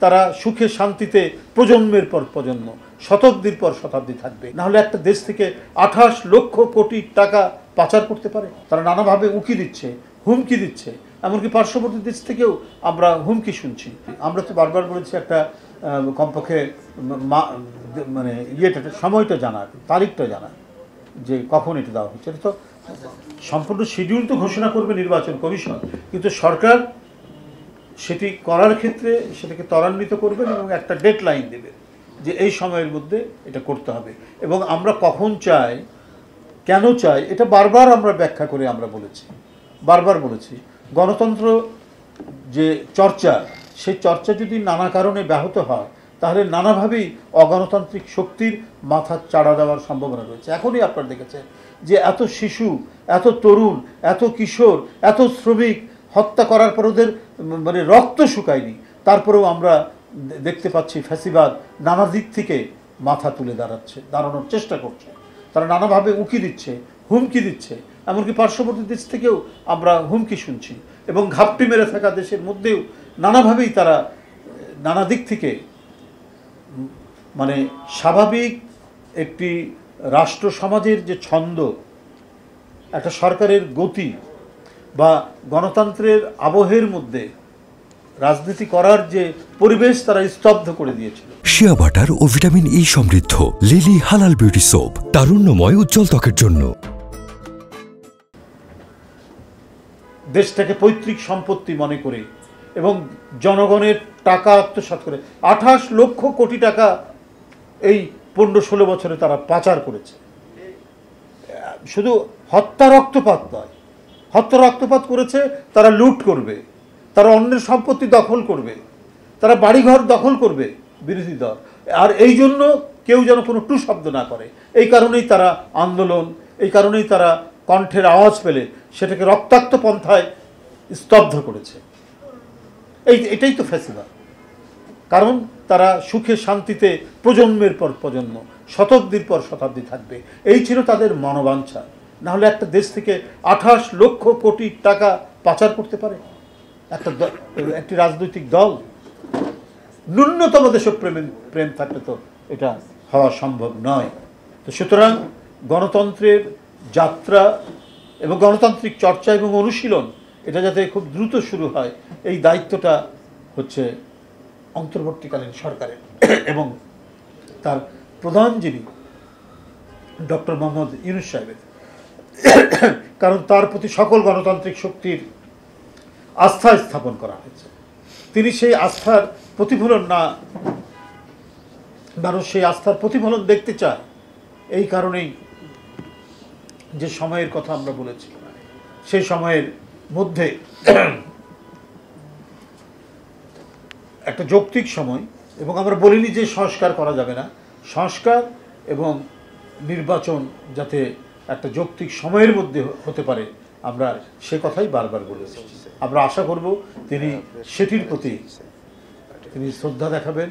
তারা সুখে শান্তিতে প্রজন্মের পর প্রজন্ম শতাব্দীর পর শতাব্দী থাকবে। না হলে একটা দেশ থেকে 28 লক্ষ কোটি টাকা পাচার করতে পারে। তারা নানাভাবে উকি দিচ্ছে, হুমকি দিচ্ছে, এমনকি পার্শ্ববর্তী দেশ থেকেও আমরা হুমকি শুনছি। আমরা তো বারবার বলেছি একটা কমপক্ষে মানে সময়টা জানার, তারিখটা জানার, যে কখন এটা দেওয়া হচ্ছে। এটা তো সম্পূর্ণ শিডিউল তো ঘোষণা করবে নির্বাচন কমিশন, কিন্তু সরকার সেটি করার ক্ষেত্রে সেটাকে ত্বরান্বিত করবেন এবং একটা ডেডলাইন দেবেন যে এই সময়ের মধ্যে এটা করতে হবে। এবং আমরা কখন চাই, কেন চাই, এটা বারবার আমরা ব্যাখ্যা করে আমরা বারবার বলেছি গণতন্ত্র যে চর্চা, সেই চর্চা যদি নানা কারণে ব্যাহত হয় তাহলে নানাভাবেই অগণতান্ত্রিক শক্তির মাথা চাড়া দেওয়ার সম্ভাবনা রয়েছে। এখনই আপনারা দেখেছেন যে এত শিশু, এত তরুণ, এত কিশোর, এত শ্রমিক হত্যা করার পর ওদের মানে রক্ত শুকায়নি, তারপরেও আমরা দেখতে পাচ্ছি ফ্যাসিবাদ নানা দিক থেকে মাথা তুলে দাঁড়ানোর চেষ্টা করছে। তারা নানাভাবে উকি দিচ্ছে, হুমকি দিচ্ছে, এমনকি পার্শ্ববর্তী দেশ থেকেও আমরা হুমকি শুনছি। এবং ঘাপটি মেরে থাকা দেশের মধ্যেও নানাভাবেই তারা নানা দিক থেকে মানে স্বাভাবিক একটি রাষ্ট্র সমাজের যে ছন্দ, একটা সরকারের গতি বা গণতন্ত্রের আবহের মধ্যে রাজনীতি করার যে পরিবেশ তারা স্তব্ধ করে দিয়েছিল। শিয়া বাটার ও ভিটামিন ই সমৃদ্ধ লিলি হালাল বিউটি সোপ, তারুণ্যময় উজ্জ্বল ত্বকের জন্য। দেশটাকে পৈতৃক সম্পত্তি মনে করে এবং জনগণের টাকা আত্মসাৎ করে 28 লক্ষ কোটি টাকা এই 15-16 বছরে তারা পাচার করেছে। শুধু হত্যা রক্তপাত নয়, হত্যা রক্তপাত করেছে, তারা লুট করবে, তারা অন্যের সম্পত্তি দখল করবে, তারা বাড়িঘর দখল করবে বিরোধী দল। আর এই জন্য কেউ যেন কোনো টু শব্দ না করে, এই কারণেই তারা আন্দোলন, এই কারণেই তারা কণ্ঠের আওয়াজ পেলে সেটাকে রক্তাক্ত পন্থায় স্তব্ধ করেছে। এটাই তো ফ্যাসিবাদ। কারণ তারা সুখে শান্তিতে প্রজন্মের পর প্রজন্ম শতাব্দীর পর শতাব্দী থাকবে, এই ছিল তাদের মনোবাঞ্ছা। না হলে একটা দেশ থেকে 28 লক্ষ কোটি টাকা পাচার করতে পারে একটি রাজনৈতিক দল? ন্যূনতম দেশপ্রেম থাকলে তো এটা হওয়া সম্ভব নয়। তো সুতরাং গণতন্ত্রের যাত্রা এবং গণতান্ত্রিক চর্চা এবং অনুশীলন এটা যাতে খুব দ্রুত শুরু হয়, এই দায়িত্বটা হচ্ছে অন্তর্বর্তীকালীন সরকারের এবং তার প্রধান যিনি ডক্টর মোহাম্মদ ইউনূস সাহেবের। কারণ তার প্রতি সকল গণতান্ত্রিক শক্তির আস্থা স্থাপন করা হয়েছে। তিনি সেই আস্থার প্রতিফলন মানুষ সেই আস্থার প্রতিফলন দেখতে চায়। এই কারণেই যে সময়ের কথা আমরা বলেছি, সেই সময়ের মধ্যে একটা যৌক্তিক সময়, এবং আমরা বলিনি যে সংস্কার করা যাবে না, সংস্কার এবং নির্বাচন যাতে একটা যৌক্তিক সময়ের মধ্যে হতে পারে, আমরা সে কথাই বারবার বলেছি। আমরা আশা করব তিনি সেটির প্রতি তিনি শ্রদ্ধা দেখাবেন।